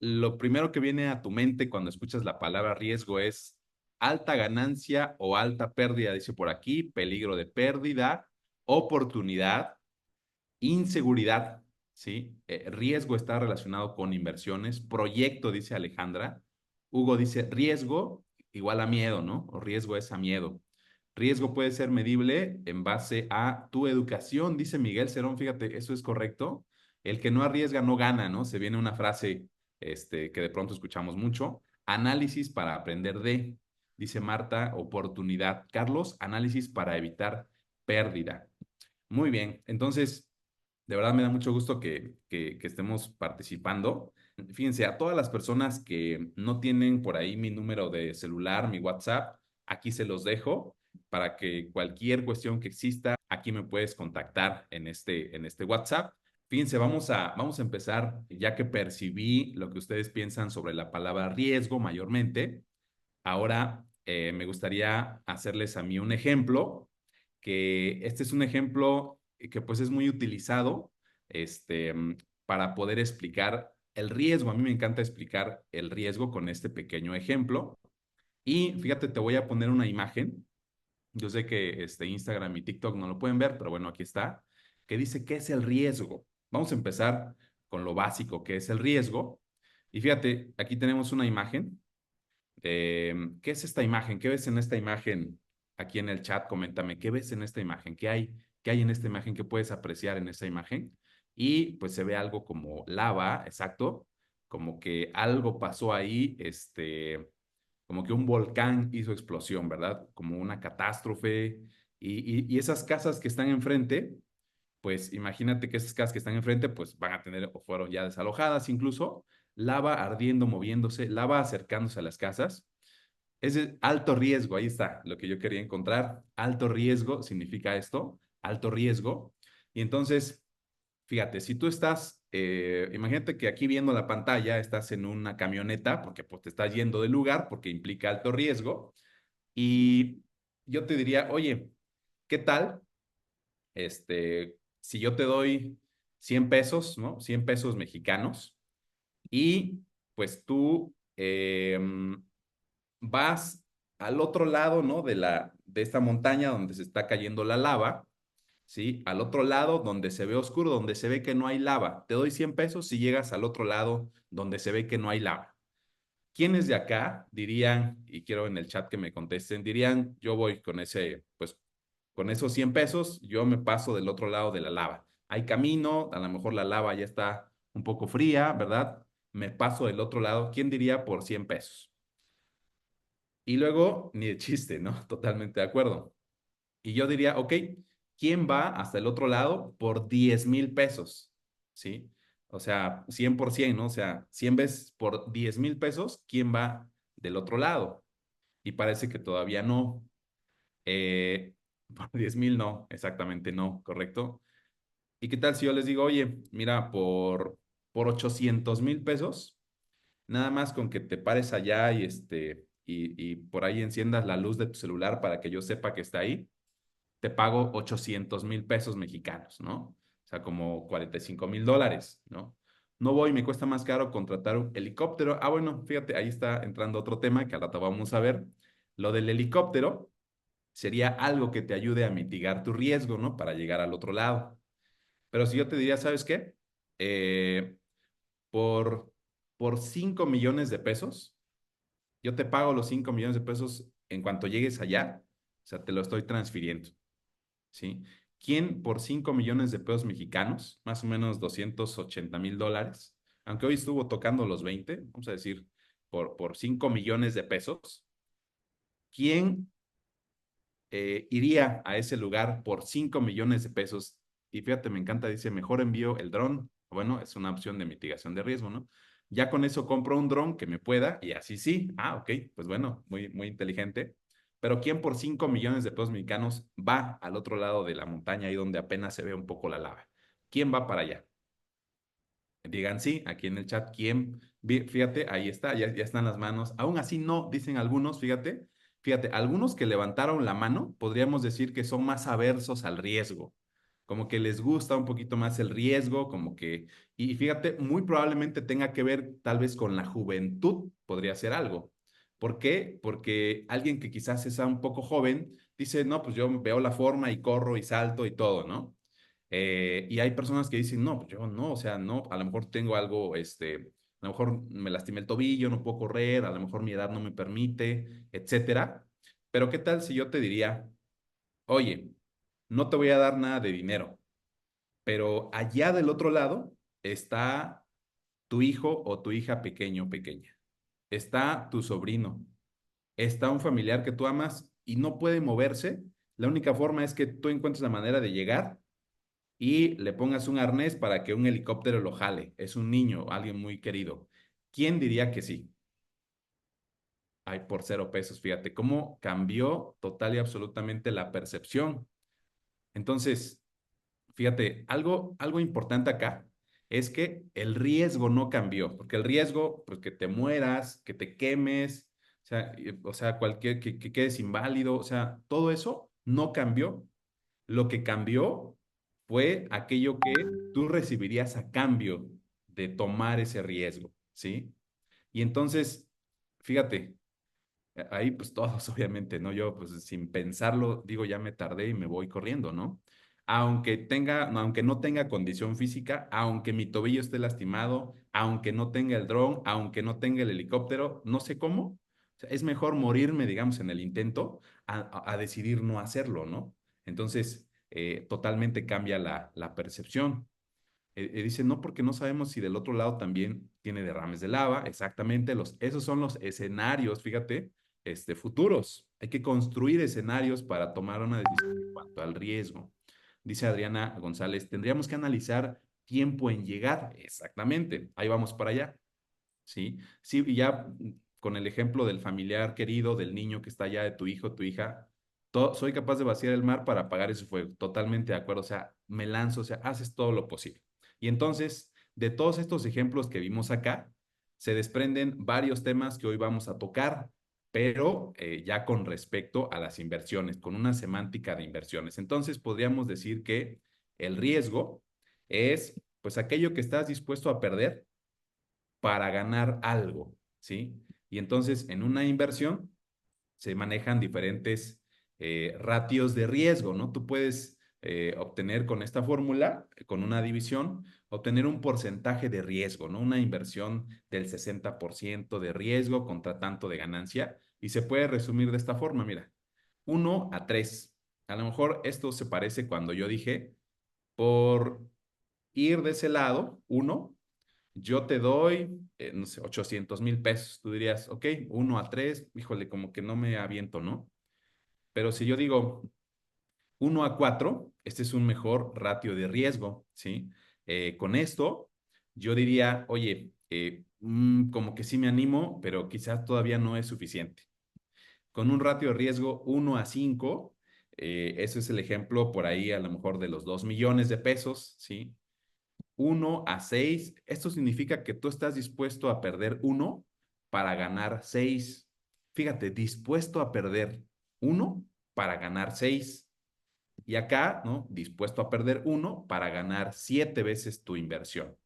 Lo primero que viene a tu mente cuando escuchas la palabra riesgo es alta ganancia o alta pérdida, dice por aquí, peligro de pérdida, oportunidad, inseguridad, ¿sí? Riesgo está relacionado con inversiones, proyecto, dice Alejandra. Hugo dice riesgo igual a miedo, ¿no? O riesgo es a miedo. Riesgo puede ser medible en base a tu educación, dice Miguel Cerón, fíjate, eso es correcto. El que no arriesga no gana, ¿no? Se viene una frase que de pronto escuchamos mucho. Análisis para aprender de, dice Marta, oportunidad. Carlos, análisis para evitar pérdida. Muy bien, entonces, de verdad me da mucho gusto que estemos participando. Fíjense, a todas las personas que no tienen por ahí mi número de celular, mi WhatsApp, aquí se los dejo para que cualquier cuestión que exista, aquí me puedes contactar en este WhatsApp. Fíjense, vamos a empezar, ya que percibí lo que ustedes piensan sobre la palabra riesgo mayormente. Ahora me gustaría hacerles a mí un ejemplo, que este es un ejemplo que pues es muy utilizado este, para poder explicar el riesgo. A mí me encanta explicar el riesgo con este pequeño ejemplo. Y fíjate, te voy a poner una imagen. Yo sé que Instagram y TikTok no lo pueden ver, pero bueno, aquí está, que dice qué es el riesgo. Vamos a empezar con lo básico, que es el riesgo. Y fíjate, aquí tenemos una imagen. ¿Qué es esta imagen? ¿Qué ves en esta imagen? Aquí en el chat, coméntame, ¿qué ves en esta imagen? ¿Qué hay en esta imagen? ¿Qué puedes apreciar en esta imagen? Y pues se ve algo como lava, exacto, como que algo pasó ahí, como que un volcán hizo explosión, ¿verdad? Como una catástrofe. Y esas casas que están enfrente, pues imagínate que esas casas que están enfrente, pues van a tener o fueron ya desalojadas incluso, lava ardiendo, moviéndose, lava acercándose a las casas. Es de alto riesgo, ahí está lo que yo quería encontrar. Alto riesgo significa esto, alto riesgo. Y entonces, fíjate, si tú estás, imagínate que aquí viendo la pantalla estás en una camioneta, porque pues te estás yendo del lugar, porque implica alto riesgo, y yo te diría, oye, ¿qué tal? Si yo te doy 100 pesos, ¿no? 100 pesos mexicanos, y pues tú vas al otro lado, ¿no? De esta montaña donde se está cayendo la lava, ¿sí? Al otro lado donde se ve oscuro, donde se ve que no hay lava. Te doy 100 pesos si llegas al otro lado donde se ve que no hay lava. ¿Quiénes de acá dirían, y quiero en el chat que me contesten, dirían, yo voy con ese, pues, con esos 100 pesos, yo me paso del otro lado de la lava. Hay camino, a lo mejor la lava ya está un poco fría, ¿verdad? Me paso del otro lado. ¿Quién diría por 100 pesos? Y luego, ni de chiste, ¿no? Totalmente de acuerdo. Y yo diría, ok, ¿quién va hasta el otro lado por 10,000 pesos? ¿Sí? O sea, 100%, ¿no? O sea, 100 veces por 10,000 pesos, ¿quién va del otro lado? Y parece que todavía no. Eh, por 10,000 no, exactamente no, ¿correcto? ¿Y qué tal si yo les digo, oye, mira, por 800,000 pesos, nada más con que te pares allá y por ahí enciendas la luz de tu celular para que yo sepa que está ahí, te pago 800,000 pesos mexicanos, ¿no? O sea, como $45,000, ¿no? No voy, me cuesta más caro contratar un helicóptero. Ah, bueno, fíjate, ahí está entrando otro tema que al rato vamos a ver. Lo del helicóptero sería algo que te ayude a mitigar tu riesgo, ¿no? Para llegar al otro lado. Pero si yo te diría, ¿sabes qué? Eh, por, por 5 millones de pesos, yo te pago los 5 millones de pesos en cuanto llegues allá, o sea, te lo estoy transfiriendo. ¿Sí? ¿Quién por 5 millones de pesos mexicanos, más o menos $280,000, aunque hoy estuvo tocando los 20, vamos a decir, por 5 millones de pesos, quién iría a ese lugar por 5 millones de pesos? Y fíjate, me encanta, dice, mejor envío el dron. Bueno, es una opción de mitigación de riesgo, ¿no? Ya con eso compro un dron que me pueda y así sí. Ah, ok, pues bueno, muy, muy inteligente. Pero ¿quién por 5 millones de pesos mexicanos va al otro lado de la montaña, ahí donde apenas se ve un poco la lava? ¿Quién va para allá? Digan sí, aquí en el chat, ¿quién? Fíjate, ahí está, ya están las manos. Aún así no, dicen algunos, fíjate, algunos que levantaron la mano, podríamos decir que son más aversos al riesgo. como que les gusta un poquito más el riesgo, como que, y fíjate, muy probablemente tenga que ver tal vez con la juventud, podría ser algo. ¿Por qué? Porque alguien que quizás es un poco joven dice, no, pues yo veo la forma y corro y salto y todo, ¿no? Y hay personas que dicen, no, pues yo no, o sea, no, a lo mejor tengo algo, a lo mejor me lastimé el tobillo, no puedo correr, a lo mejor mi edad no me permite, etcétera. Pero ¿qué tal si yo te diría, oye, no te voy a dar nada de dinero, pero allá del otro lado está tu hijo o tu hija pequeño o pequeña, está tu sobrino, está un familiar que tú amas y no puede moverse? La única forma es que tú encuentres la manera de llegar y le pongas un arnés para que un helicóptero lo jale. Es un niño, alguien muy querido. ¿Quién diría que sí? Ay, por 0 pesos, fíjate cómo cambió total y absolutamente la percepción. Entonces, fíjate, algo importante acá es que el riesgo no cambió, porque el riesgo, pues que te mueras, que te quemes, o sea, cualquier, que quedes inválido, o sea, todo eso no cambió. Lo que cambió fue aquello que tú recibirías a cambio de tomar ese riesgo, ¿sí? Y entonces, fíjate, ahí pues todos obviamente, ¿no? Yo pues sin pensarlo digo, ya me tardé y me voy corriendo, ¿no? Aunque no tenga condición física, aunque mi tobillo esté lastimado, aunque no tenga el dron, aunque no tenga el helicóptero, no sé cómo, o sea, es mejor morirme, digamos, en el intento a decidir no hacerlo, ¿no? Entonces, totalmente cambia la percepción. Dice, no, porque no sabemos si del otro lado también tiene derrames de lava. Exactamente, esos son los escenarios, fíjate, futuros. Hay que construir escenarios para tomar una decisión en cuanto al riesgo. Dice Adriana González, tendríamos que analizar tiempo en llegar. Exactamente, ahí vamos para allá. ¿Sí? Sí, y ya con el ejemplo del familiar querido, del niño que está allá, de tu hijo, tu hija, soy capaz de vaciar el mar para apagar ese fuego. Totalmente de acuerdo, o sea, me lanzo, o sea, haces todo lo posible. Y entonces, de todos estos ejemplos que vimos acá, se desprenden varios temas que hoy vamos a tocar, pero ya con respecto a las inversiones, con una semántica de inversiones. Entonces, podríamos decir que el riesgo es, pues, aquello que estás dispuesto a perder para ganar algo, ¿sí? Y entonces en una inversión se manejan diferentes ratios de riesgo, ¿no? Tú puedes obtener con esta fórmula, con una división, obtener un porcentaje de riesgo, ¿no? Una inversión del 60% de riesgo contra tanto de ganancia. Y se puede resumir de esta forma, mira, 1 a 3. A lo mejor esto se parece cuando yo dije, por ir de ese lado, 1, yo te doy, no sé, 800,000 pesos. Tú dirías, ok, 1 a 3, híjole, como que no me aviento, ¿no? Pero si yo digo 1 a 4, este es un mejor ratio de riesgo, ¿sí? Con esto, yo diría, oye, como que sí me animo, pero quizás todavía no es suficiente. Con un ratio de riesgo 1 a 5, eso es el ejemplo por ahí a lo mejor de los 2 millones de pesos, ¿sí? 1 a 6, esto significa que tú estás dispuesto a perder 1 para ganar 6. Fíjate, dispuesto a perder 1 para ganar 6. Y acá, ¿no? Dispuesto a perder 1 para ganar 7 veces tu inversión,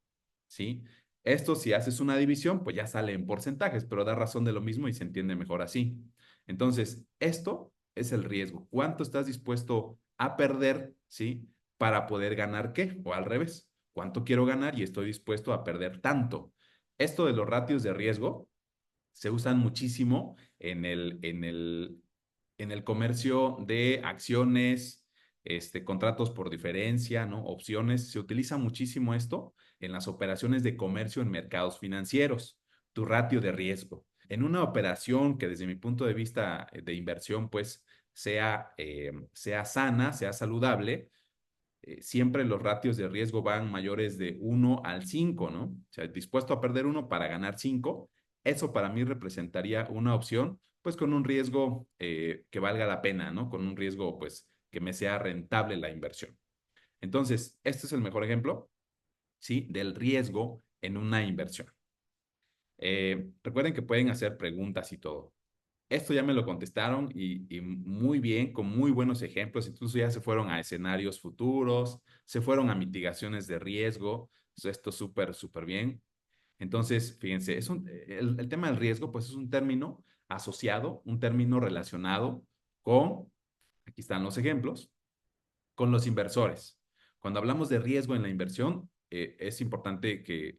¿sí? Esto si haces una división, pues ya sale en porcentajes, pero da razón de lo mismo y se entiende mejor así. Entonces, esto es el riesgo. ¿Cuánto estás dispuesto a perder, ¿sí? Para poder ganar qué? O al revés, ¿cuánto quiero ganar y estoy dispuesto a perder tanto? Esto de los ratios de riesgo se usan muchísimo en el comercio de acciones, contratos por diferencia, ¿no? Opciones. Se utiliza muchísimo esto en las operaciones de comercio en mercados financieros, tu ratio de riesgo. En una operación que desde mi punto de vista de inversión, pues sea sana, sea saludable, siempre los ratios de riesgo van mayores de 1 al 5, ¿no? O sea, dispuesto a perder 1 para ganar 5. Eso para mí representaría una opción, pues con un riesgo que valga la pena, ¿no? Con un riesgo, pues, que me sea rentable la inversión. Entonces, este es el mejor ejemplo, ¿sí? Del riesgo en una inversión. Recuerden que pueden hacer preguntas y todo. Esto ya me lo contestaron y muy bien, con muy buenos ejemplos. Incluso ya se fueron a escenarios futuros, se fueron a mitigaciones de riesgo. Esto súper, súper bien. Entonces, fíjense, el tema del riesgo, pues es un término asociado, un término relacionado con, aquí están los ejemplos, con los inversores. Cuando hablamos de riesgo en la inversión, es importante que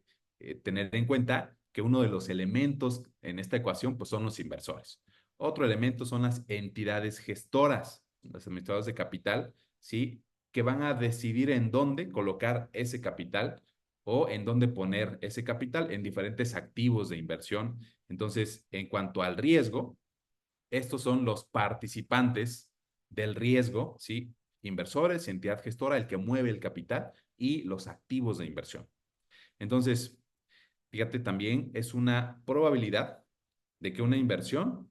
tener en cuenta que uno de los elementos en esta ecuación pues, son los inversores. Otro elemento son las entidades gestoras, los administradores de capital, ¿sí? Que van a decidir en dónde colocar ese capital o en dónde poner ese capital en diferentes activos de inversión. Entonces, en cuanto al riesgo, estos son los participantes del riesgo, ¿sí? Inversores, entidad gestora, el que mueve el capital y los activos de inversión. Entonces, fíjate también, es una probabilidad de que una inversión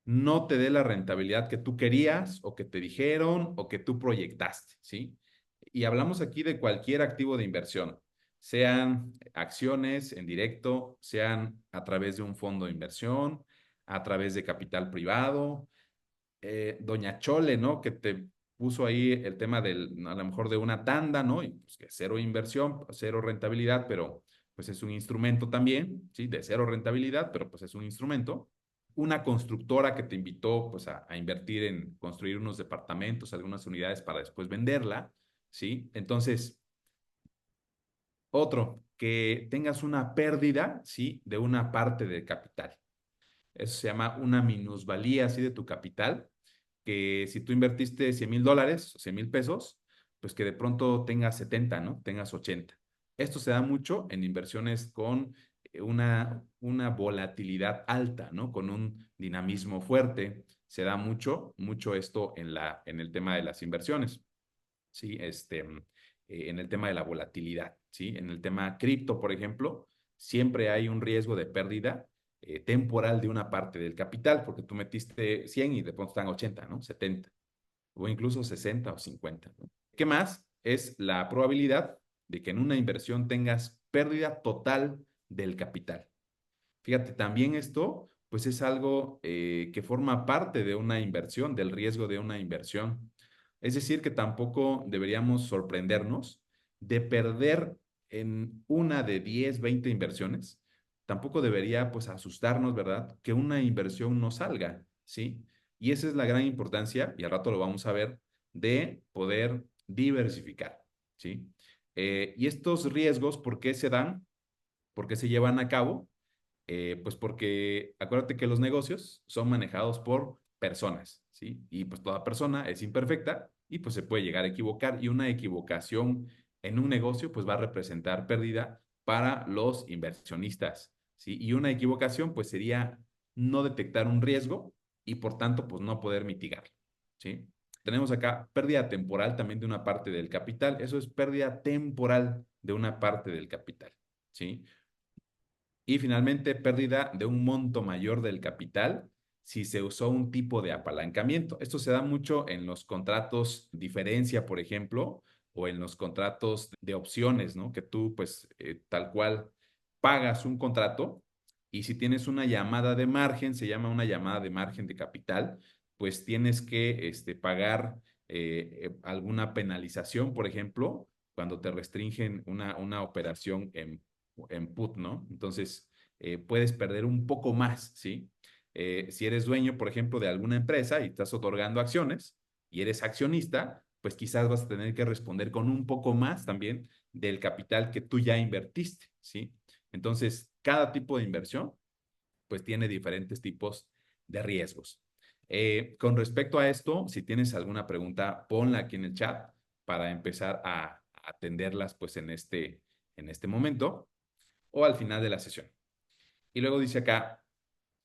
no te dé la rentabilidad que tú querías o que te dijeron o que tú proyectaste, ¿sí? Y hablamos aquí de cualquier activo de inversión, sean acciones en directo, sean a través de un fondo de inversión, a través de capital privado, Doña Chole, ¿no? Que te puso ahí el tema a lo mejor de una tanda, ¿no? Y pues que cero inversión, cero rentabilidad, pero pues es un instrumento también, ¿sí? De cero rentabilidad, pero pues es un instrumento. Una constructora que te invitó pues a invertir en construir unos departamentos, algunas unidades para después venderla, ¿sí? Entonces, otro, que tengas una pérdida, ¿sí? De una parte del capital. Eso se llama una minusvalía, así de tu capital, que si tú invertiste $100,000 o 100,000 pesos, pues que de pronto tengas 70, ¿no? Tengas 80. Esto se da mucho en inversiones con una volatilidad alta, ¿no? Con un dinamismo fuerte. Se da mucho, mucho esto en el tema de las inversiones, ¿sí? En el tema de la volatilidad, ¿sí? En el tema cripto, por ejemplo, siempre hay un riesgo de pérdida temporal de una parte del capital, porque tú metiste 100 y de pronto están 80, ¿no? 70, o incluso 60 o 50, ¿no? ¿Qué más? Es la probabilidad de que en una inversión tengas pérdida total del capital. Fíjate, también esto, pues es algo que forma parte de una inversión, del riesgo de una inversión. Es decir, que tampoco deberíamos sorprendernos de perder en una de 10, 20 inversiones. Tampoco debería, pues, asustarnos, ¿verdad? Que una inversión no salga, ¿sí? Y esa es la gran importancia, y al rato lo vamos a ver, de poder diversificar, ¿sí? Y estos riesgos, ¿por qué se dan? ¿Por qué se llevan a cabo? Pues porque acuérdate que los negocios son manejados por personas, ¿sí? Y pues toda persona es imperfecta y pues se puede llegar a equivocar y una equivocación en un negocio pues va a representar pérdida para los inversionistas, ¿sí? Y una equivocación pues sería no detectar un riesgo y por tanto pues no poder mitigarlo, ¿sí? Tenemos acá pérdida temporal también de una parte del capital, eso es pérdida temporal de una parte del capital, ¿sí? Y finalmente, pérdida de un monto mayor del capital si se usó un tipo de apalancamiento. Esto se da mucho en los contratos diferencia, por ejemplo, o en los contratos de opciones, ¿no? Que tú, pues, tal cual pagas un contrato y si tienes una llamada de margen, se llama una llamada de margen de capital, pues tienes que pagar alguna penalización, por ejemplo, cuando te restringen una operación en put, ¿no? Entonces, puedes perder un poco más, ¿sí? Si eres dueño, por ejemplo, de alguna empresa y estás otorgando acciones y eres accionista, pues quizás vas a tener que responder con un poco más también del capital que tú ya invertiste, ¿sí? Entonces, cada tipo de inversión, pues tiene diferentes tipos de riesgos. Con respecto a esto, si tienes alguna pregunta, ponla aquí en el chat para empezar a atenderlas, pues, en este momento o al final de la sesión. Y luego dice acá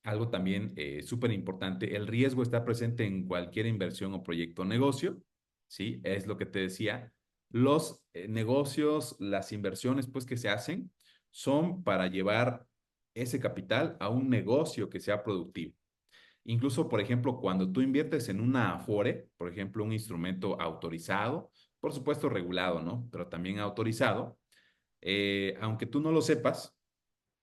algo también súper importante, el riesgo está presente en cualquier inversión o proyecto o negocio, ¿sí? Es lo que te decía. Los negocios, las inversiones pues que se hacen son para llevar ese capital a un negocio que sea productivo. Incluso, por ejemplo, cuando tú inviertes en una Afore, por ejemplo, un instrumento autorizado, por supuesto regulado, ¿no? Pero también autorizado, aunque tú no lo sepas,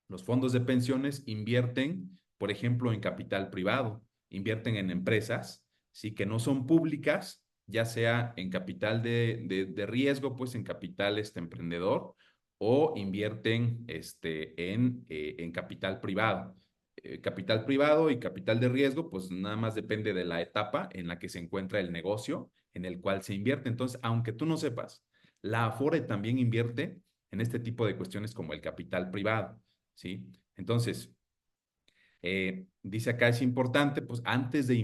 los fondos de pensiones invierten por ejemplo, en capital privado. Invierten en empresas, sí, que no son públicas, ya sea en capital de riesgo, pues en capital emprendedor, o invierten en capital privado. Capital privado y capital de riesgo, pues nada más depende de la etapa en la que se encuentra el negocio en el cual se invierte. Entonces, aunque tú no sepas, la Afore también invierte en este tipo de cuestiones como el capital privado, ¿sí? Entonces, dice acá es importante, pues antes de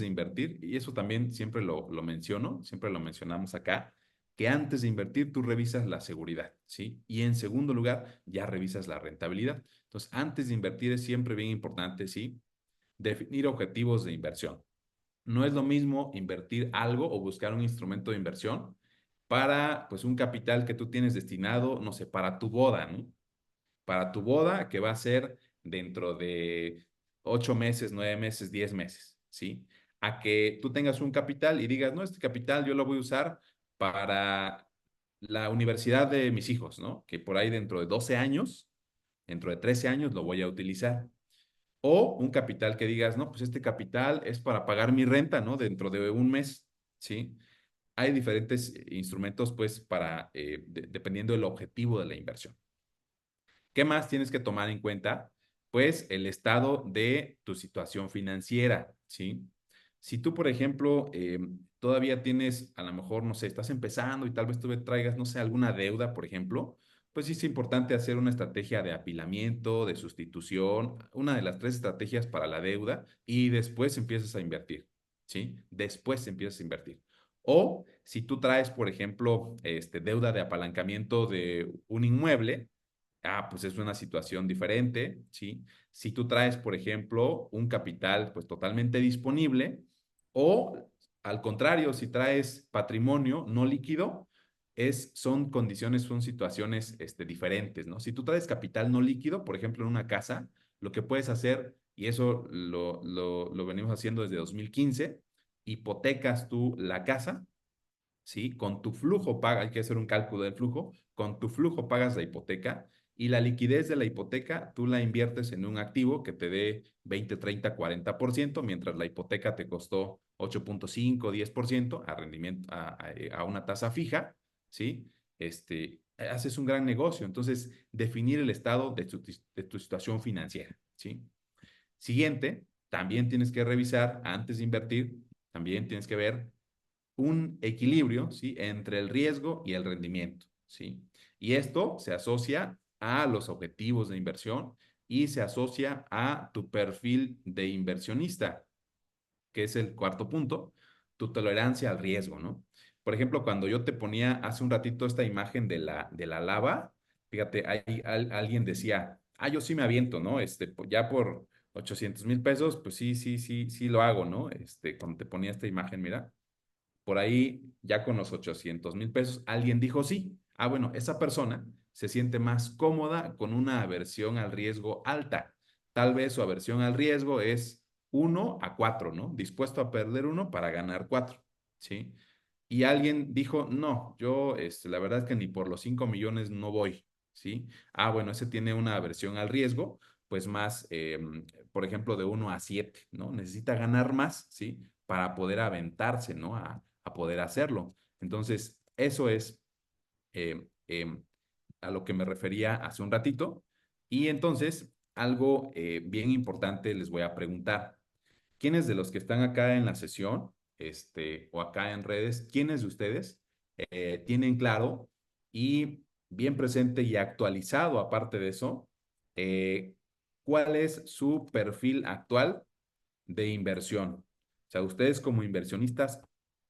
invertir, y eso también siempre lo menciono, siempre lo mencionamos acá, que antes de invertir tú revisas la seguridad, ¿sí? Y en segundo lugar, ya revisas la rentabilidad. Entonces, antes de invertir es siempre bien importante, ¿sí? Definir objetivos de inversión. No es lo mismo invertir algo o buscar un instrumento de inversión para, pues, un capital que tú tienes destinado, no sé, para tu boda, ¿no? Para tu boda, que va a ser dentro de 8 meses, 9 meses, 10 meses, ¿sí? A que tú tengas un capital y digas, no, este capital yo lo voy a usar para la universidad de mis hijos, ¿no? Que por ahí dentro de 12 años, dentro de 13 años lo voy a utilizar. O un capital que digas, no, pues este capital es para pagar mi renta, ¿no? Dentro de un mes, ¿sí? Hay diferentes instrumentos, pues, dependiendo del objetivo de la inversión. ¿Qué más tienes que tomar en cuenta? Pues el estado de tu situación financiera, ¿sí? Si tú, por ejemplo, todavía tienes, a lo mejor, no sé, estás empezando y tal vez tú traigas, no sé, alguna deuda, por ejemplo, pues sí es importante hacer una estrategia de apilamiento, de sustitución, una de las tres estrategias para la deuda y después empiezas a invertir, ¿sí? Después empiezas a invertir. O si tú traes, por ejemplo, deuda de apalancamiento de un inmueble, pues es una situación diferente, ¿sí? Si tú traes, por ejemplo, un capital pues totalmente disponible o al contrario, si traes patrimonio no líquido, son condiciones, son situaciones diferentes, ¿no? Si tú traes capital no líquido, por ejemplo, en una casa, lo que puedes hacer, y eso lo venimos haciendo desde 2015, hipotecas tú la casa, ¿sí? Con tu flujo paga, hay que hacer un cálculo del flujo, con tu flujo pagas la hipoteca y la liquidez de la hipoteca tú la inviertes en un activo que te dé 20, 30, 40%, mientras la hipoteca te costó 8.5, 10% a rendimiento, a una tasa fija, ¿sí? Haces un gran negocio. Entonces, definir el estado de tu situación financiera, ¿sí? Siguiente, también tienes que revisar antes de invertir, también tienes que ver un equilibrio, ¿sí? Entre el riesgo y el rendimiento, ¿sí? Y esto se asocia a los objetivos de inversión y se asocia a tu perfil de inversionista, que es el cuarto punto, tu tolerancia al riesgo, ¿no? Por ejemplo, cuando yo te ponía hace un ratito esta imagen de la lava, fíjate, alguien decía, yo sí me aviento, ¿no? Ya por 800,000 pesos, pues sí, sí, sí, sí lo hago, ¿no? Cuando te ponía esta imagen, mira, por ahí ya con los 800,000 pesos, alguien dijo sí. Bueno, esa persona se siente más cómoda con una aversión al riesgo alta. Tal vez su aversión al riesgo es 1 a 4, ¿no? Dispuesto a perder 1 para ganar 4, ¿sí? Y alguien dijo, no, yo la verdad es que ni por los 5 millones no voy, ¿sí? Bueno, ese tiene una aversión al riesgo, pues más, por ejemplo, de 1 a 7, ¿no? Necesita ganar más, ¿sí? Para poder aventarse, ¿no? A poder hacerlo. Entonces, eso es eh, a lo que me refería hace un ratito. Y entonces, algo bien importante les voy a preguntar. ¿Quiénes de los que están acá en la sesión, o acá en redes, quiénes de ustedes tienen claro y bien presente y actualizado, aparte de eso, eh, cuál es su perfil actual de inversión? O sea, ustedes como inversionistas,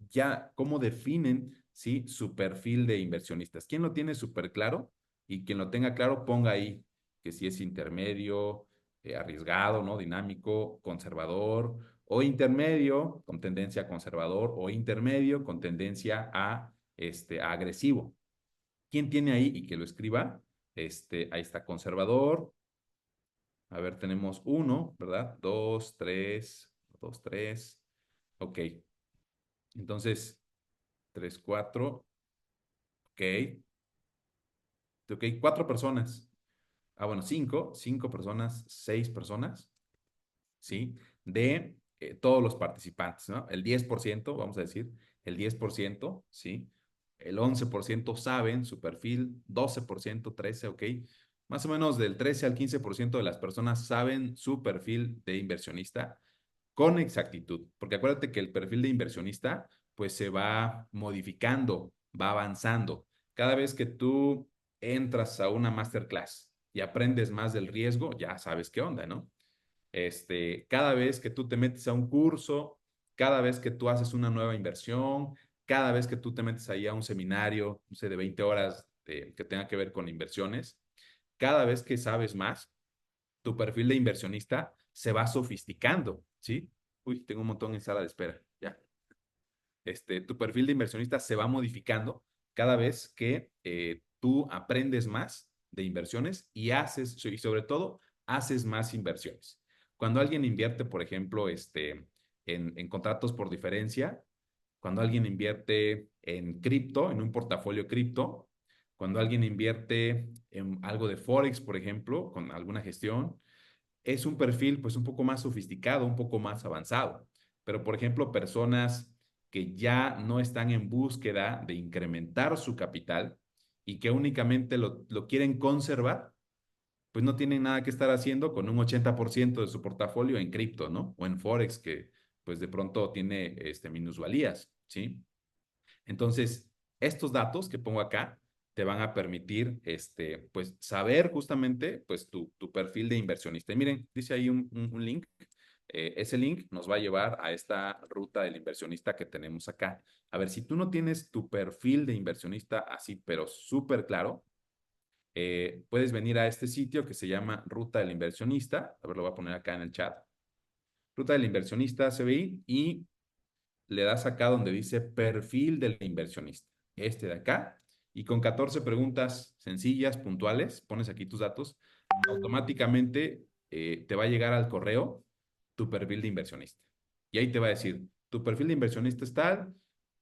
ya, ¿cómo definen, sí, su perfil de inversionistas? ¿Quién lo tiene súper claro? Y quien lo tenga claro, ponga ahí que si es intermedio, arriesgado, ¿no? Dinámico, conservador, o intermedio con tendencia a conservador, o intermedio con tendencia a agresivo. ¿Quién tiene ahí y que lo escriba? Ahí está conservador. A ver, tenemos uno, ¿verdad? Dos, tres, dos, tres. Ok. Entonces, tres, cuatro. Ok. Ok, 4 personas. bueno, cinco personas, seis personas, ¿sí? De todos los participantes, ¿no? El 10%, vamos a decir, el 10%, ¿sí? El 11% saben su perfil, 12%, 13%, ¿ok? Más o menos del 13 al 15% de las personas saben su perfil de inversionista con exactitud, porque acuérdate que el perfil de inversionista pues se va modificando, va avanzando. Cada vez que tú entras a una masterclass y aprendes más del riesgo, ya sabes qué onda, ¿no? Cada vez que tú te metes a un curso, cada vez que tú haces una nueva inversión, cada vez que tú te metes ahí a un seminario, no sé, de 20 horas que tenga que ver con inversiones, cada vez que sabes más, tu perfil de inversionista se va sofisticando, ¿sí? Uy, tengo un montón en sala de espera, ya. Tu perfil de inversionista se va modificando cada vez que tú aprendes más de inversiones y haces, y sobre todo, haces más inversiones. Cuando alguien invierte, por ejemplo, en contratos por diferencia, cuando alguien invierte en cripto, en un portafolio cripto, cuando alguien invierte en algo de Forex, por ejemplo, con alguna gestión, es un perfil pues un poco más sofisticado, un poco más avanzado. Pero, por ejemplo, personas que ya no están en búsqueda de incrementar su capital y que únicamente lo quieren conservar, pues no tienen nada que estar haciendo con un 80% de su portafolio en cripto, ¿no? O en Forex, que pues de pronto tiene minusvalías, ¿sí? Entonces, estos datos que pongo acá te van a permitir, pues, saber justamente, pues, tu perfil de inversionista. Y miren, dice ahí un link. Ese link nos va a llevar a esta ruta del inversionista que tenemos acá. A ver, si tú no tienes tu perfil de inversionista así, pero súper claro, puedes venir a este sitio que se llama Ruta del Inversionista. A ver, lo voy a poner acá en el chat. Ruta del Inversionista CBI y le das acá donde dice perfil del inversionista, este de acá, y con 14 preguntas sencillas, puntuales, pones aquí tus datos, automáticamente te va a llegar al correo tu perfil de inversionista. Y ahí te va a decir, tu perfil de inversionista es tal,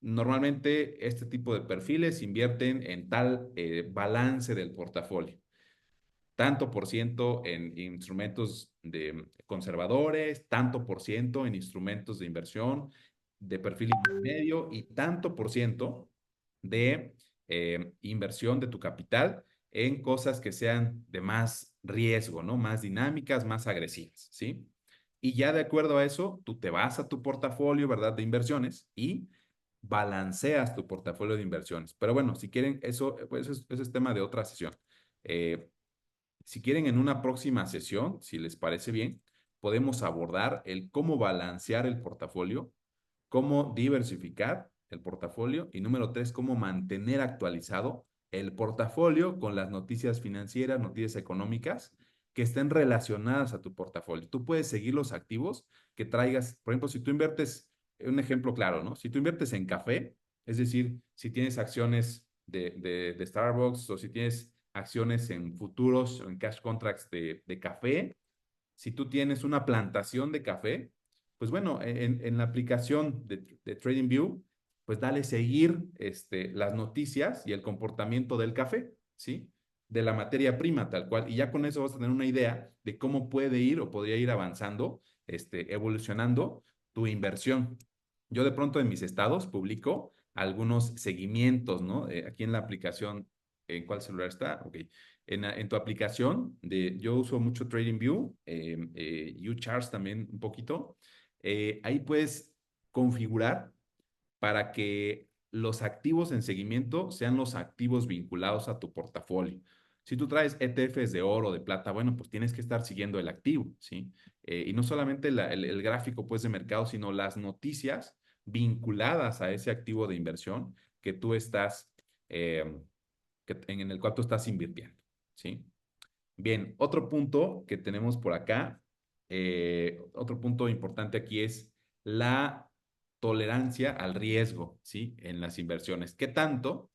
normalmente este tipo de perfiles invierten en tal balance del portafolio tanto por ciento en instrumentos de conservadores, tanto por ciento en instrumentos de inversión de perfil intermedio y tanto por ciento de inversión de tu capital en cosas que sean de más riesgo, ¿no? Más dinámicas, más agresivas, ¿sí? Y ya de acuerdo a eso, tú te vas a tu portafolio, ¿verdad? De inversiones y balanceas tu portafolio de inversiones. Pero bueno, si quieren, eso, pues, eso es tema de otra sesión. Eh, si quieren, en una próxima sesión, si les parece bien, podemos abordar el cómo balancear el portafolio, cómo diversificar el portafolio y número tres, cómo mantener actualizado el portafolio con las noticias financieras, noticias económicas que estén relacionadas a tu portafolio. Tú puedes seguir los activos que traigas. Por ejemplo, si tú inviertes, un ejemplo claro, ¿no? Si tú inviertes en café, es decir, si tienes acciones de Starbucks o si tienes acciones en futuros o en cash contracts de café, si tú tienes una plantación de café, pues bueno, en la aplicación de TradingView, pues dale seguir las noticias y el comportamiento del café, ¿sí? De la materia prima tal cual. Y ya con eso vas a tener una idea de cómo puede ir o podría ir avanzando, evolucionando tu inversión. Yo de pronto en mis estados publico algunos seguimientos, ¿no? Aquí en la aplicación, ¿en cuál celular está? Ok. En tu aplicación, yo uso mucho TradingView, UCharts también un poquito. Ahí puedes configurar para que los activos en seguimiento sean los activos vinculados a tu portafolio. Si tú traes ETFs de oro, de plata, bueno, pues tienes que estar siguiendo el activo, ¿sí? Y no solamente el gráfico pues de mercado, sino las noticias vinculadas a ese activo de inversión que tú estás, en el cual tú estás invirtiendo, ¿sí? Bien, otro punto que tenemos por acá, otro punto importante aquí es la tolerancia al riesgo, ¿sí? En las inversiones. ¿Qué tanto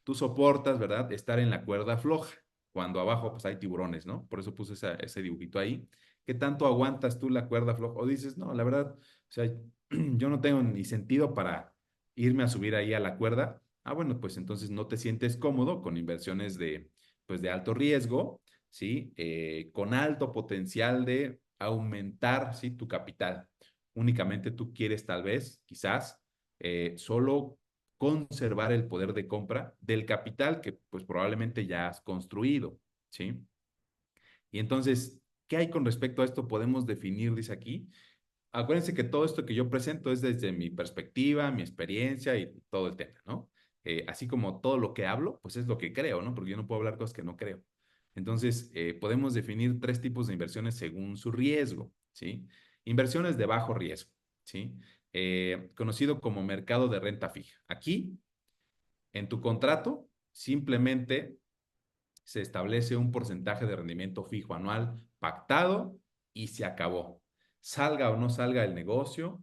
tú soportas, verdad, estar en la cuerda floja cuando abajo pues hay tiburones, ¿no? Por eso puse ese dibujito ahí. ¿Qué tanto aguantas tú la cuerda floja? O dices, no, la verdad, o sea, yo no tengo ni sentido para irme a subir ahí a la cuerda. Ah, bueno, pues entonces no te sientes cómodo con inversiones de, pues de alto riesgo, ¿sí? Con alto potencial de aumentar, ¿sí? Tu capital. Únicamente tú quieres tal vez, quizás, solo conservar el poder de compra del capital que pues probablemente ya has construido, ¿sí? Y entonces, ¿qué hay con respecto a esto? Podemos definir, dice aquí. Acuérdense que todo esto que yo presento es desde mi perspectiva, mi experiencia y todo el tema, ¿no? Así como todo lo que hablo, pues es lo que creo, ¿no? Porque yo no puedo hablar cosas que no creo. Entonces, podemos definir tres tipos de inversiones según su riesgo, ¿sí? Inversiones de bajo riesgo, ¿sí? Conocido como mercado de renta fija. Aquí, en tu contrato, simplemente se establece un porcentaje de rendimiento fijo anual pactado y se acabó. Salga o no salga el negocio,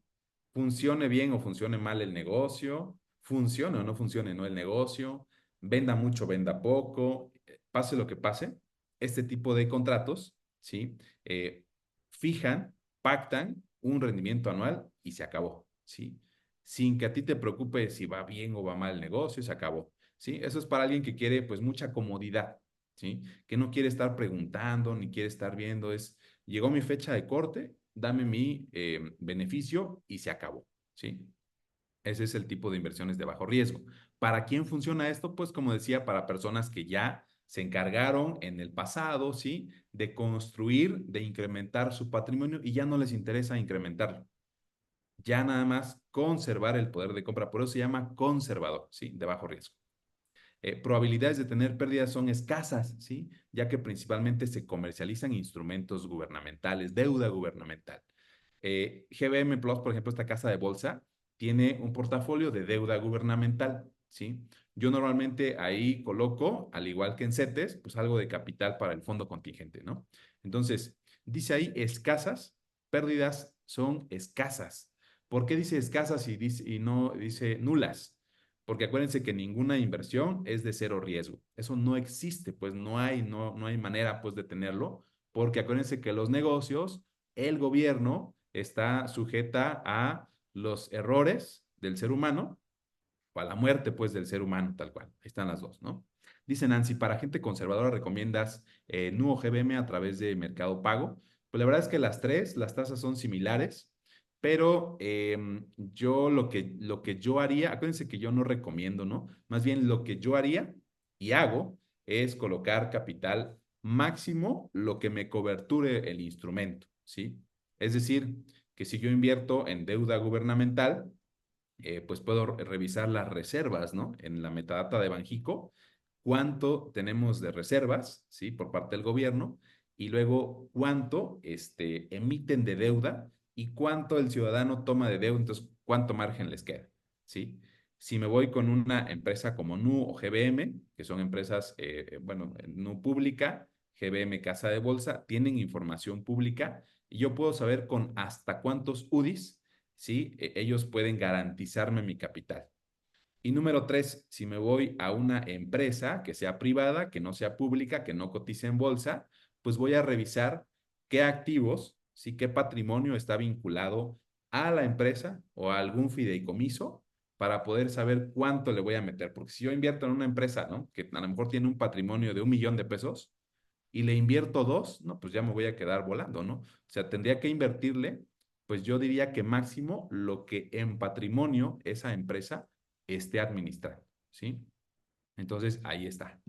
funcione bien o funcione mal el negocio, funcione o no funcione no el negocio, venda mucho, venda poco, pase lo que pase, este tipo de contratos, ¿sí? Fijan, pactan un rendimiento anual y se acabó, ¿sí? Sin que a ti te preocupe si va bien o va mal el negocio, se acabó, ¿sí? Eso es para alguien que quiere pues mucha comodidad, ¿sí? Que no quiere estar preguntando ni quiere estar viendo, llegó mi fecha de corte, dame mi beneficio y se acabó, ¿sí? Ese es el tipo de inversiones de bajo riesgo. ¿Para quién funciona esto? Pues como decía, para personas que ya se encargaron en el pasado, ¿sí? De construir, de incrementar su patrimonio y ya no les interesa incrementarlo. Ya nada más conservar el poder de compra. Por eso se llama conservador, ¿sí? De bajo riesgo. Probabilidades de tener pérdidas son escasas, ¿sí? Ya que principalmente se comercializan instrumentos gubernamentales, deuda gubernamental. GBM Plus, por ejemplo, esta casa de bolsa, tiene un portafolio de deuda gubernamental, ¿sí? Yo normalmente ahí coloco, al igual que en CETES, pues algo de capital para el fondo contingente, ¿no? Entonces, dice ahí escasas, pérdidas son escasas. ¿Por qué dice escasas y no dice nulas? Porque acuérdense que ninguna inversión es de cero riesgo. Eso no existe, pues no hay manera pues de tenerlo, porque acuérdense que los negocios, el gobierno está sujeta a los errores del ser humano o a la muerte pues del ser humano, tal cual. Ahí están las dos, ¿no? Dice Nancy, para gente conservadora recomiendas NU o GBM a través de Mercado Pago. Pues la verdad es que las tres, las tasas son similares, pero yo lo que yo haría, acuérdense que yo no recomiendo, ¿no? Más bien lo que yo haría y hago es colocar capital máximo lo que me coberture el instrumento, ¿sí? Es decir, que si yo invierto en deuda gubernamental, pues puedo revisar las reservas, ¿no? En la metadata de Banjico, cuánto tenemos de reservas, ¿sí? Por parte del gobierno, y luego cuánto emiten de deuda y cuánto el ciudadano toma de deuda, entonces cuánto margen les queda, ¿sí? Si me voy con una empresa como NU o GBM, que son empresas, bueno, NU pública, GBM casa de bolsa, tienen información pública y yo puedo saber con hasta cuántos UDIs, ¿sí? Ellos pueden garantizarme mi capital. Y número tres, si me voy a una empresa que sea privada, que no sea pública, que no cotice en bolsa, pues voy a revisar qué activos, sí, qué patrimonio está vinculado a la empresa o a algún fideicomiso para poder saber cuánto le voy a meter. Porque si yo invierto en una empresa, ¿no? Que a lo mejor tiene un patrimonio de 1 millón de pesos y le invierto dos, no, pues ya me voy a quedar volando, ¿no? O sea, tendría que invertirle, pues yo diría que máximo lo que en patrimonio esa empresa esté administrando, ¿sí? Entonces, ahí está.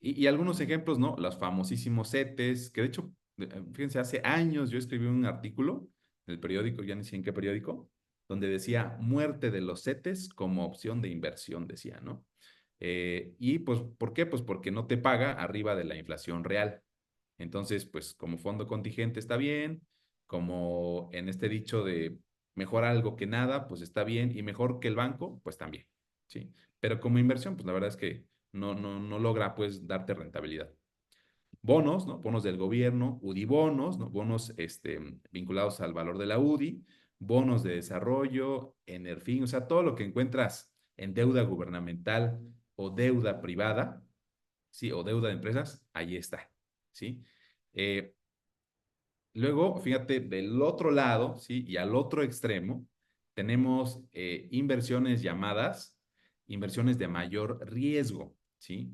Y algunos ejemplos, ¿no? Los famosísimos CETES, que de hecho, fíjense, hace años yo escribí un artículo en el periódico, ya ni sé en qué periódico, donde decía muerte de los CETES como opción de inversión, decía, ¿no? Y pues, ¿por qué? Pues porque no te paga arriba de la inflación real. Entonces, pues como fondo contingente está bien, como en este dicho de mejor algo que nada, pues está bien, y mejor que el banco, pues también, ¿sí? Pero como inversión, pues la verdad es que no logra pues darte rentabilidad. Bonos, ¿no? Bonos del gobierno, UDI bonos, ¿no? Bonos vinculados al valor de la UDI, bonos de desarrollo, Enerfin, o sea, todo lo que encuentras en deuda gubernamental o deuda privada, ¿sí? O deuda de empresas, ahí está, ¿sí? Eh, Luego, fíjate, del otro lado, ¿sí? Y al otro extremo, tenemos inversiones llamadas inversiones de mayor riesgo, ¿sí?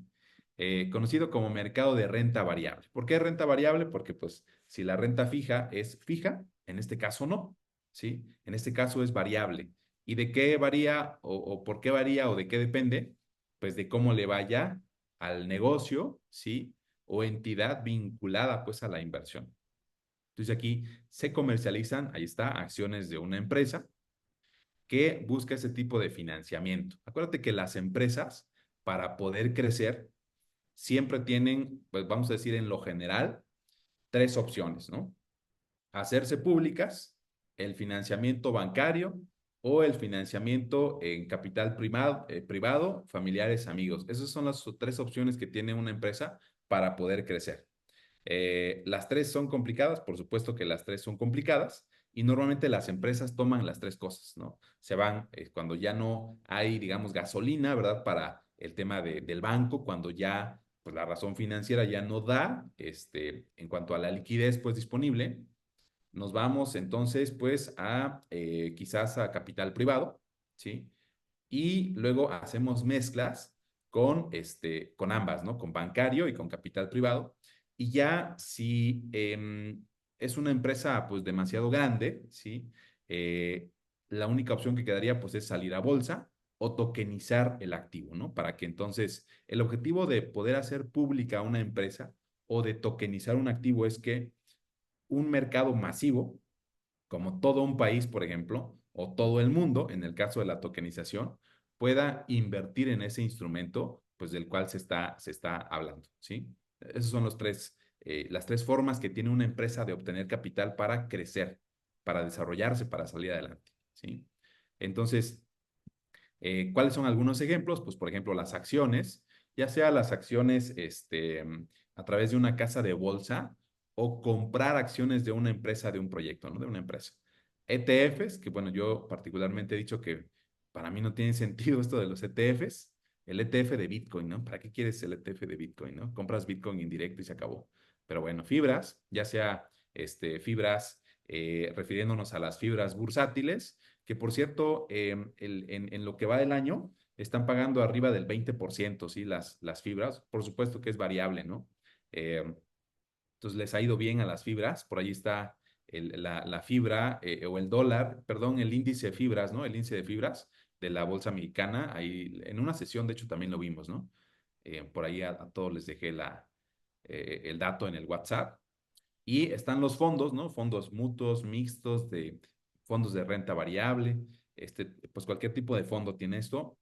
conocido como mercado de renta variable. ¿Por qué renta variable? Porque pues si la renta fija es fija, en este caso no, ¿sí? En este caso es variable. ¿Y de qué varía o por qué varía o de qué depende? Pues de cómo le vaya al negocio, ¿sí? O entidad vinculada pues a la inversión. Entonces aquí se comercializan, ahí está, acciones de una empresa que busca ese tipo de financiamiento. Acuérdate que las empresas, para poder crecer, siempre tienen, pues vamos a decir en lo general, tres opciones, ¿no? Hacerse públicas, el financiamiento bancario o el financiamiento en capital privado, familiares, amigos. Esas son las tres opciones que tiene una empresa para poder crecer. Las tres son complicadas, por supuesto que las tres son complicadas y normalmente las empresas toman las tres cosas, ¿no? Se van cuando ya no hay, digamos, gasolina, ¿verdad? Para el tema del banco, cuando ya, pues la razón financiera ya no da, en cuanto a la liquidez, pues disponible, nos vamos entonces, pues, a quizás a capital privado, ¿sí? Y luego hacemos mezclas con ambas, ¿no? Con bancario y con capital privado. Y ya si es una empresa pues demasiado grande, ¿sí? La única opción que quedaría pues es salir a bolsa o tokenizar el activo, ¿no? Para que entonces el objetivo de poder hacer pública una empresa o de tokenizar un activo es que un mercado masivo como todo un país, por ejemplo, o todo el mundo, en el caso de la tokenización, pueda invertir en ese instrumento, pues del cual se está hablando, ¿sí? Esas son las tres formas que tiene una empresa de obtener capital para crecer, para desarrollarse, para salir adelante, ¿sí? Entonces, ¿cuáles son algunos ejemplos? Pues, por ejemplo, las acciones, ya sea las acciones a través de una casa de bolsa o comprar acciones de una empresa, de un proyecto, ¿no? De una empresa. ETFs, que bueno, yo particularmente he dicho que para mí no tiene sentido esto de los ETFs. El ETF de Bitcoin, ¿no? ¿Para qué quieres el ETF de Bitcoin, no? Compras Bitcoin indirecto y se acabó. Pero bueno, fibras, ya sea fibras, refiriéndonos a las fibras bursátiles, que por cierto, en lo que va del año, están pagando arriba del 20%, ¿sí? Las fibras, por supuesto que es variable, ¿no? Eh, entonces les ha ido bien a las fibras, por ahí está la fibra o el dólar, perdón, el índice de fibras, ¿no? El índice de fibras de la bolsa mexicana, ahí en una sesión, de hecho, también lo vimos, ¿no? Por ahí a todos les dejé el dato en el WhatsApp. Y están los fondos, ¿no? Fondos mutuos, mixtos, de fondos de renta variable, pues cualquier tipo de fondo tiene esto.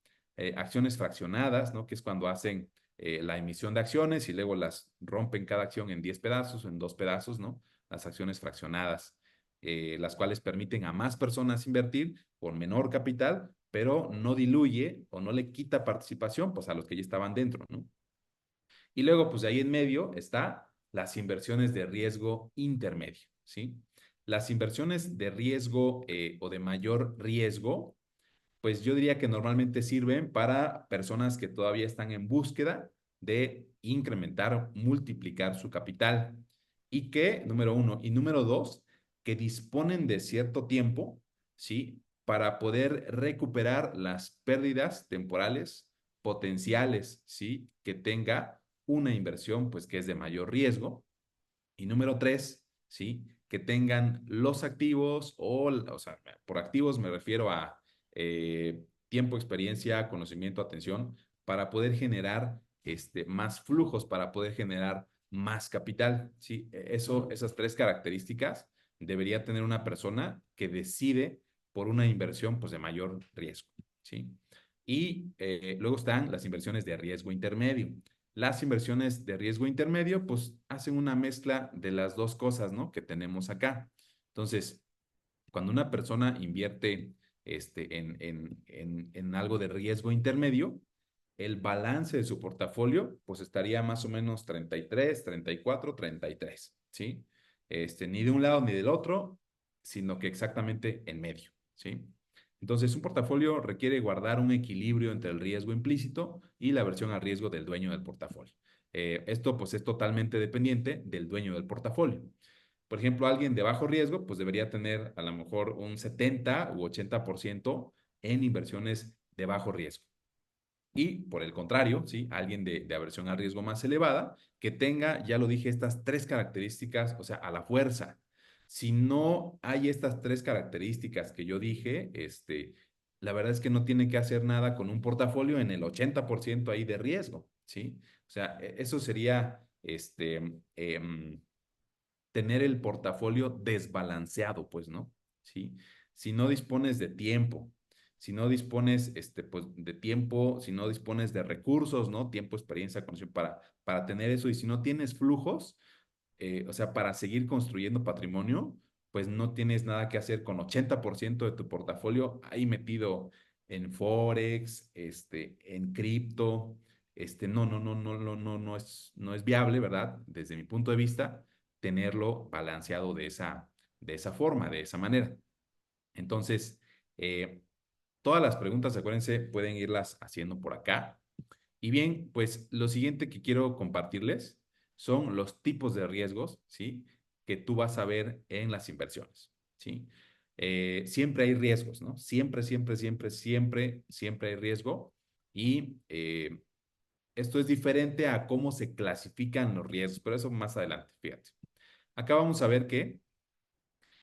Acciones fraccionadas, ¿no? Que es cuando hacen la emisión de acciones y luego las rompen cada acción en 10 pedazos o en 2 pedazos, ¿no? Las acciones fraccionadas, las cuales permiten a más personas invertir con menor capital, pero no diluye o no le quita participación, pues a los que ya estaban dentro, ¿no? Y luego, pues de ahí en medio está las inversiones de riesgo intermedio, ¿sí? Las inversiones de riesgo o de mayor riesgo, pues yo diría que normalmente sirven para personas que todavía están en búsqueda de incrementar, multiplicar su capital y que, número uno, y número dos, que disponen de cierto tiempo, ¿sí? Para poder recuperar las pérdidas temporales potenciales, ¿sí? Que tenga una inversión, pues que es de mayor riesgo. Y número tres, ¿sí? Que tengan los activos o sea, por activos me refiero a tiempo, experiencia, conocimiento, atención, para poder generar más flujos, para poder generar más capital, ¿sí? Esas tres características debería tener una persona que decide por una inversión, pues, de mayor riesgo, ¿sí? Y luego están las inversiones de riesgo intermedio. Las inversiones de riesgo intermedio, pues hacen una mezcla de las dos cosas, ¿no? Que tenemos acá. Entonces, cuando una persona invierte en algo de riesgo intermedio, el balance de su portafolio, pues estaría más o menos 33, 34, 33, ¿sí? Ni de un lado ni del otro, sino que exactamente en medio, ¿sí? Entonces, un portafolio requiere guardar un equilibrio entre el riesgo implícito y la versión a riesgo del dueño del portafolio. Esto, pues, es totalmente dependiente del dueño del portafolio. Por ejemplo, alguien de bajo riesgo, pues debería tener a lo mejor un 70 u 80% en inversiones de bajo riesgo. Y por el contrario, ¿sí? Alguien de aversión al riesgo más elevada, que tenga, ya lo dije, estas tres características, o sea, a la fuerza. Si no hay estas tres características que yo dije, la verdad es que no tiene que hacer nada con un portafolio en el 80% ahí de riesgo, ¿sí? O sea, eso sería, tener el portafolio desbalanceado, pues, ¿no? ¿Sí? Si no dispones de tiempo, si no dispones, pues, de tiempo, si no dispones de recursos, ¿no? Tiempo, experiencia, conocimiento para tener eso, y si no tienes flujos, o sea, para seguir construyendo patrimonio, pues no tienes nada que hacer con 80% de tu portafolio ahí metido en Forex, en cripto, no es viable, ¿verdad? Desde mi punto de vista, tenerlo balanceado de esa forma, de esa manera. Entonces, eh, todas las preguntas, acuérdense, pueden irlas haciendo por acá. Y bien, pues lo siguiente que quiero compartirles son los tipos de riesgos, ¿sí? Que tú vas a ver en las inversiones, ¿sí? Siempre hay riesgos, ¿no? Siempre hay riesgo. Y esto es diferente a cómo se clasifican los riesgos, pero eso más adelante, fíjate. Acá vamos a ver que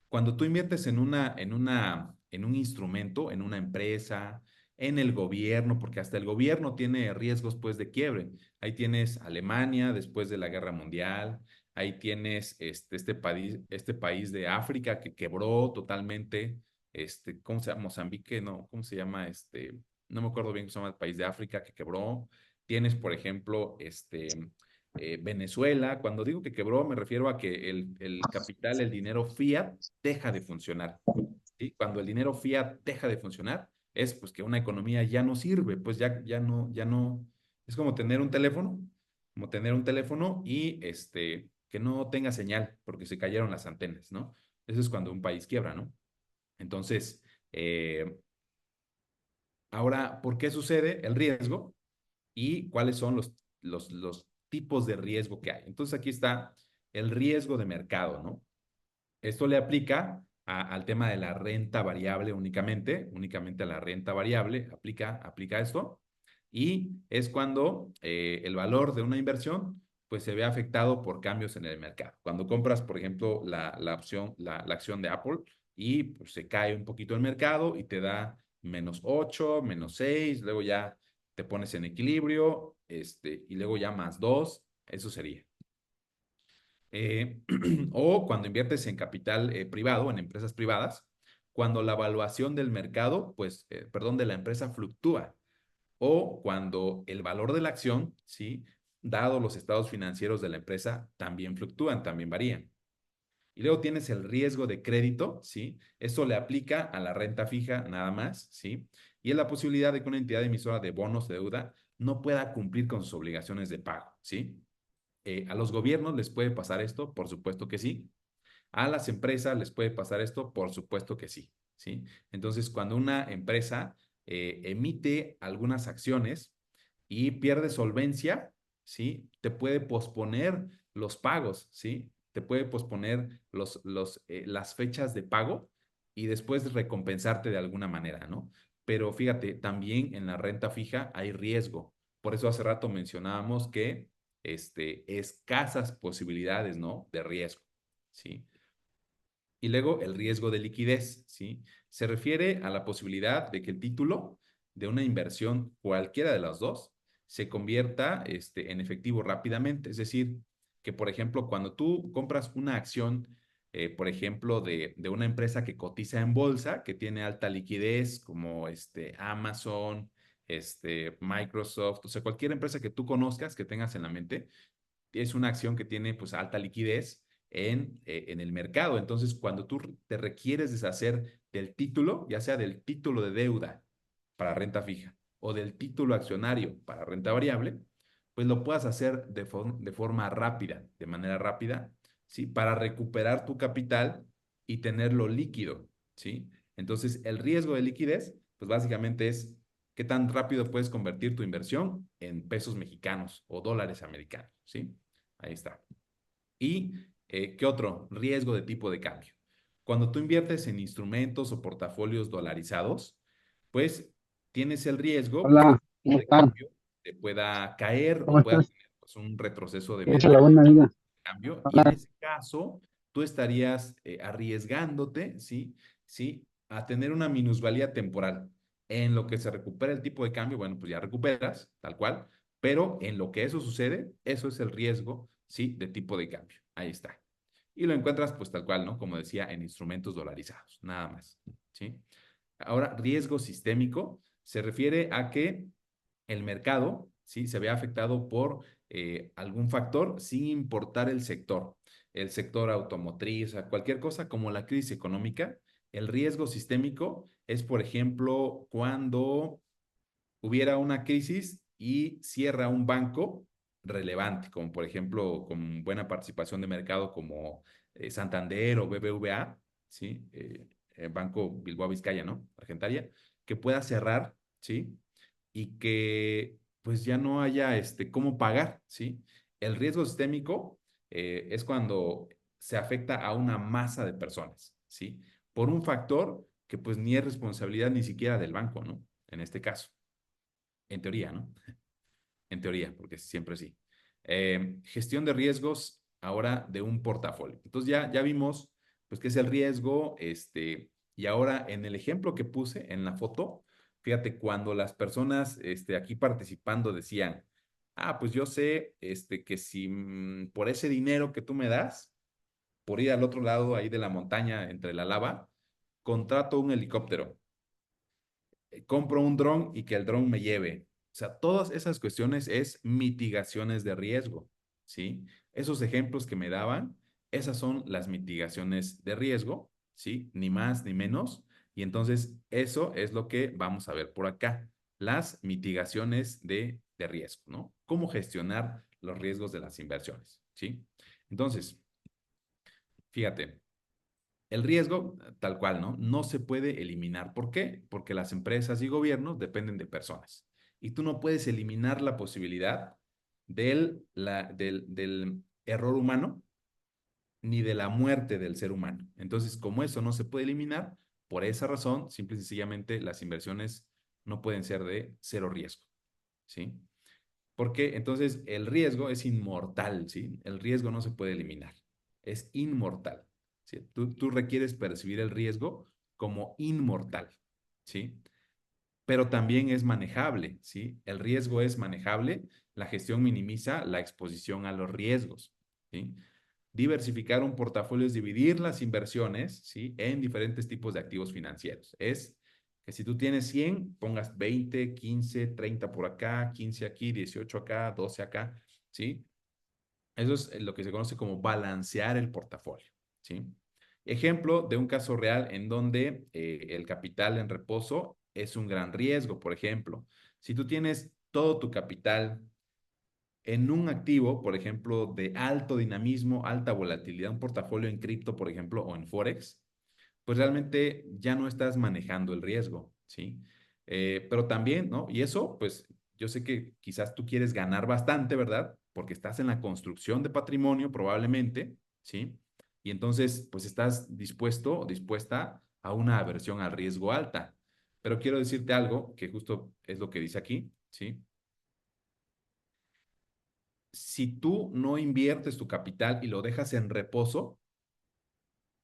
cuando tú inviertes en un instrumento, en una empresa, en el gobierno, porque hasta el gobierno tiene riesgos pues de quiebre. Ahí tienes Alemania después de la Guerra Mundial, ahí tienes este país de África que quebró totalmente, ¿cómo se llama? Mozambique, no, ¿cómo se llama? No me acuerdo bien cómo se llama el país de África que quebró. Tienes, por ejemplo, Venezuela. Cuando digo que quebró, me refiero a que el capital, el dinero fiat, deja de funcionar. ¿Sí? Cuando el dinero fiat deja de funcionar, es pues que una economía ya no sirve, pues ya no, es como tener un teléfono y que no tenga señal porque se cayeron las antenas, ¿no? Eso es cuando un país quiebra, ¿no? Entonces, ahora, ¿por qué sucede el riesgo? Y cuáles son los tipos de riesgo que hay. Entonces aquí está el riesgo de mercado, ¿no? Esto le aplica al tema de la renta variable únicamente a la renta variable aplica esto. Y es cuando el valor de una inversión pues se ve afectado por cambios en el mercado. Cuando compras, por ejemplo, la acción de Apple y pues, se cae un poquito el mercado y te da -8, -6, luego ya te pones en equilibrio, y luego ya +2, eso sería. O cuando inviertes en capital privado, en empresas privadas, cuando la evaluación del mercado, pues, perdón, de la empresa fluctúa, o cuando el valor de la acción, ¿sí? Dado los estados financieros de la empresa, también fluctúan, también varían. Y luego tienes el riesgo de crédito, ¿sí? Esto le aplica a la renta fija nada más, ¿sí? Y es la posibilidad de que una entidad emisora de bonos de deuda no pueda cumplir con sus obligaciones de pago, ¿sí? ¿A los gobiernos les puede pasar esto? Por supuesto que sí. ¿A las empresas les puede pasar esto? Por supuesto que sí, ¿sí? Entonces, cuando una empresa emite algunas acciones y pierde solvencia, ¿sí? Te puede posponer los pagos, ¿sí? Te puede posponer las fechas de pago y después recompensarte de alguna manera, ¿no? Pero fíjate, también en la renta fija hay riesgo. Por eso hace rato mencionábamos que escasas posibilidades, ¿no? De riesgo, ¿sí? Y luego el riesgo de liquidez, ¿sí? Se refiere a la posibilidad de que el título de una inversión, cualquiera de las dos, se convierta en efectivo rápidamente. Es decir, que por ejemplo, cuando tú compras una acción, por ejemplo, de una empresa que cotiza en bolsa, que tiene alta liquidez, como Amazon, Microsoft, o sea, cualquier empresa que tú conozcas, que tengas en la mente, es una acción que tiene pues alta liquidez en el mercado. Entonces, cuando tú te requieres deshacer del título, ya sea del título de deuda para renta fija o del título accionario para renta variable, pues lo puedas hacer de forma rápida, de manera rápida, ¿sí? Para recuperar tu capital y tenerlo líquido, ¿sí? Entonces, el riesgo de liquidez, pues básicamente es qué tan rápido puedes convertir tu inversión en pesos mexicanos o dólares americanos, ¿sí? Ahí está. ¿Y qué otro? Riesgo de tipo de cambio. Cuando tú inviertes en instrumentos o portafolios dolarizados, pues tienes el riesgo Hola. ¿Cómo de están? cambio te pueda caer ¿Cómo o pueda estás? tener pues, un retroceso de ¿Qué es medio la buena amiga? cambio, y en Hola. ese caso tú estarías arriesgándote, ¿sí? ¿Sí? A tener una minusvalía temporal. En lo que se recupera el tipo de cambio, bueno, pues ya recuperas, tal cual, pero en lo que eso sucede, eso es el riesgo, ¿sí? De tipo de cambio. Ahí está. Y lo encuentras, pues tal cual, ¿no? Como decía, en instrumentos dolarizados, nada más, ¿sí? Ahora, riesgo sistémico se refiere a que el mercado, ¿sí? Se ve afectado por algún factor sin importar el sector automotriz, o sea, cualquier cosa como la crisis económica. El riesgo sistémico es, por ejemplo, cuando hubiera una crisis y cierra un banco relevante, como por ejemplo con buena participación de mercado como Santander o BBVA, ¿sí? Banco Bilbao Vizcaya, ¿no? Argentaria, que pueda cerrar, ¿sí? Y que pues ya no haya cómo pagar, ¿sí? El riesgo sistémico es cuando se afecta a una masa de personas, ¿sí? Por un factor que pues ni es responsabilidad ni siquiera del banco, ¿no? En este caso. En teoría, ¿no? En teoría, porque siempre sí. Gestión de riesgos ahora de un portafolio. Entonces ya vimos, pues, qué es el riesgo, y ahora en el ejemplo que puse en la foto, fíjate, cuando las personas, aquí participando decían, pues yo sé, que si por ese dinero que tú me das, por ir al otro lado ahí de la montaña entre la lava, contrato un helicóptero, compro un dron y que el dron me lleve. O sea, todas esas cuestiones es mitigaciones de riesgo, ¿sí? Esos ejemplos que me daban, esas son las mitigaciones de riesgo, ¿sí? Ni más ni menos. Y entonces eso es lo que vamos a ver por acá, las mitigaciones de riesgo, ¿no? Cómo gestionar los riesgos de las inversiones, ¿sí? Entonces, fíjate, el riesgo, tal cual, ¿no? No se puede eliminar. ¿Por qué? Porque las empresas y gobiernos dependen de personas. Y tú no puedes eliminar la posibilidad del error humano ni de la muerte del ser humano. Entonces, como eso no se puede eliminar, por esa razón, simple y sencillamente, las inversiones no pueden ser de cero riesgo, ¿sí? Porque entonces el riesgo es inmortal, ¿sí? El riesgo no se puede eliminar, es inmortal, ¿sí? Tú requieres percibir el riesgo como inmortal, ¿sí? Pero también es manejable, ¿sí? El riesgo es manejable, la gestión minimiza la exposición a los riesgos, ¿sí? Diversificar un portafolio es dividir las inversiones, ¿sí? En diferentes tipos de activos financieros. Es que si tú tienes 100 pongas 20, 15, 30 por acá, 15 aquí, 18 acá, 12 acá, ¿sí? Eso es lo que se conoce como balancear el portafolio, ¿sí? Ejemplo de un caso real en donde el capital en reposo es un gran riesgo. Por ejemplo, si tú tienes todo tu capital en un activo, por ejemplo, de alto dinamismo, alta volatilidad, un portafolio en cripto, por ejemplo, o en Forex, pues realmente ya no estás manejando el riesgo, ¿sí? Pero también, ¿no? Y eso, pues yo sé que quizás tú quieres ganar bastante, ¿verdad? Porque estás en la construcción de patrimonio probablemente, ¿sí? Y entonces, pues estás dispuesto o dispuesta a una aversión al riesgo alta. Pero quiero decirte algo que justo es lo que dice aquí, ¿sí? Si tú no inviertes tu capital y lo dejas en reposo,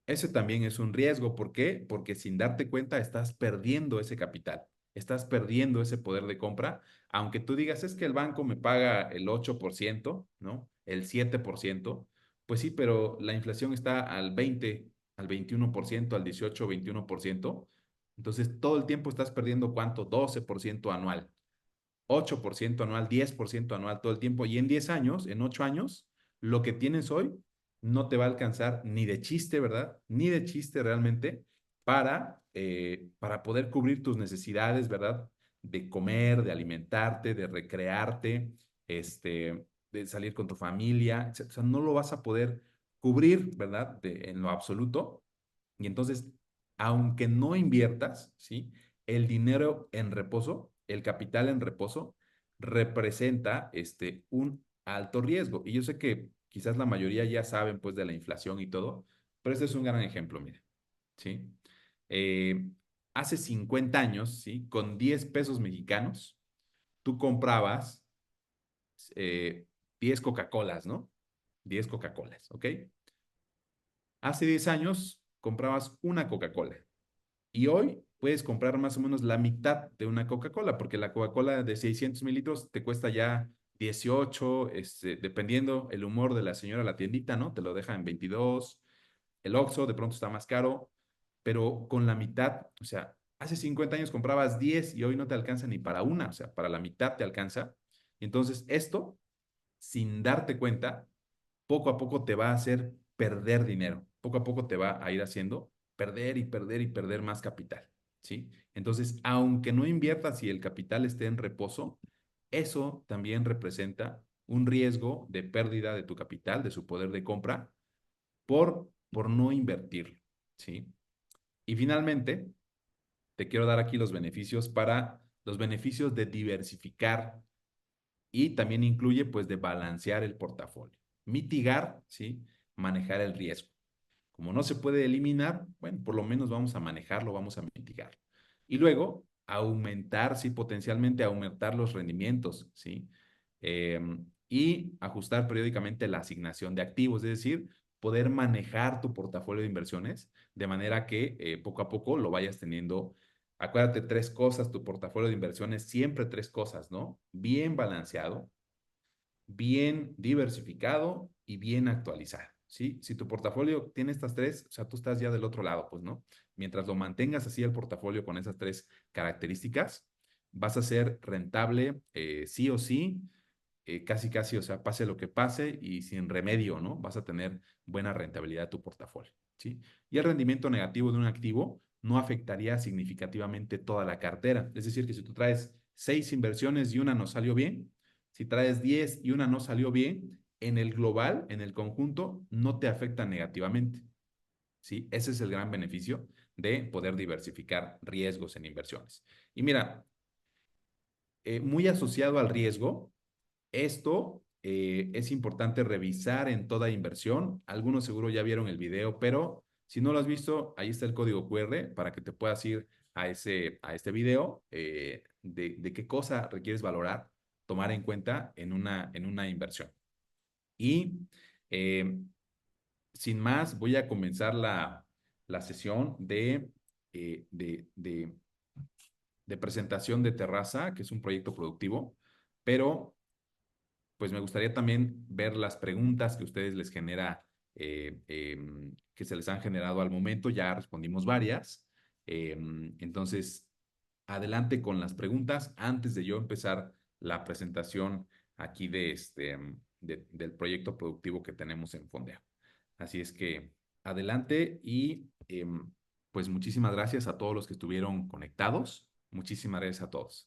ese también es un riesgo. ¿Por qué? Porque sin darte cuenta estás perdiendo ese capital, estás perdiendo ese poder de compra, aunque tú digas es que el banco me paga el 8%, ¿no? El 7%, pues sí, pero la inflación está al 20, al 21%, al 18, 21%. Entonces todo el tiempo estás perdiendo ¿cuánto? 12% anual. 8% anual, 10% anual todo el tiempo. Y en 10 años, en 8 años, lo que tienes hoy no te va a alcanzar ni de chiste, ¿verdad? Ni de chiste realmente para poder cubrir tus necesidades, ¿verdad? De comer, de alimentarte, de recrearte, de salir con tu familia. O sea, no lo vas a poder cubrir, ¿verdad? En lo absoluto. Y entonces, aunque no inviertas, ¿sí? El dinero en reposo, el capital en reposo, representa un alto riesgo. Y yo sé que quizás la mayoría ya saben pues de la inflación y todo, pero este es un gran ejemplo, mire, ¿sí? Eh, Hace 50 años, ¿sí? Con 10 pesos mexicanos, tú comprabas 10 Coca-Colas, ¿no? 10 Coca-Colas, ¿ok? Hace 10 años comprabas una Coca-Cola y hoy puedes comprar más o menos la mitad de una Coca-Cola, porque la Coca-Cola de 600 mililitros te cuesta ya 18, dependiendo el humor de la señora a la tiendita, ¿no? Te lo deja en 22. El Oxxo de pronto está más caro, pero con la mitad, o sea, hace 50 años comprabas 10 y hoy no te alcanza ni para una, o sea, para la mitad te alcanza. Entonces, esto, sin darte cuenta, poco a poco te va a hacer perder dinero. Poco a poco te va a ir haciendo perder y perder y perder más capital, ¿sí? Entonces, aunque no inviertas y el capital esté en reposo, eso también representa un riesgo de pérdida de tu capital, de su poder de compra, por no invertirlo, ¿sí? Y finalmente, te quiero dar aquí los beneficios para los beneficios de diversificar y también incluye pues de balancear el portafolio, mitigar, ¿sí? Manejar el riesgo. Como no se puede eliminar, bueno, por lo menos vamos a manejarlo, vamos a mitigarlo. Y luego, aumentar, sí, potencialmente aumentar los rendimientos, ¿sí? Eh, y ajustar periódicamente la asignación de activos, es decir, poder manejar tu portafolio de inversiones de manera que poco a poco lo vayas teniendo. Acuérdate, tres cosas, tu portafolio de inversiones, siempre tres cosas, ¿no? Bien balanceado, bien diversificado y bien actualizado, ¿sí? Si tu portafolio tiene estas tres, o sea, tú estás ya del otro lado, pues, ¿no? Mientras lo mantengas así el portafolio con esas tres características, vas a ser rentable sí o sí, casi casi, o sea, pase lo que pase y sin remedio, ¿no? Vas a tener buena rentabilidad de tu portafolio, ¿sí? Y el rendimiento negativo de un activo no afectaría significativamente toda la cartera. Es decir, que si tú traes 6 inversiones y una no salió bien, si traes 10 y una no salió bien, en el global, en el conjunto, no te afecta negativamente, ¿sí? Ese es el gran beneficio de poder diversificar riesgos en inversiones. Y mira, muy asociado al riesgo, esto es importante revisar en toda inversión. Algunos seguro ya vieron el video, pero si no lo has visto, ahí está el código QR para que te puedas ir a este video de qué cosa requieres valorar, tomar en cuenta en una inversión. Y eh, sin más, voy a comenzar la sesión eh, de, de, de presentación de Terraza, que es un proyecto productivo, pero pues me gustaría también ver las preguntas que ustedes les genera, que se les han generado al momento. Ya respondimos varias. Entonces, adelante con las preguntas antes de yo empezar la presentación aquí del proyecto productivo que tenemos en Fondeo. Así es que adelante y pues muchísimas gracias a todos los que estuvieron conectados. Muchísimas gracias a todos.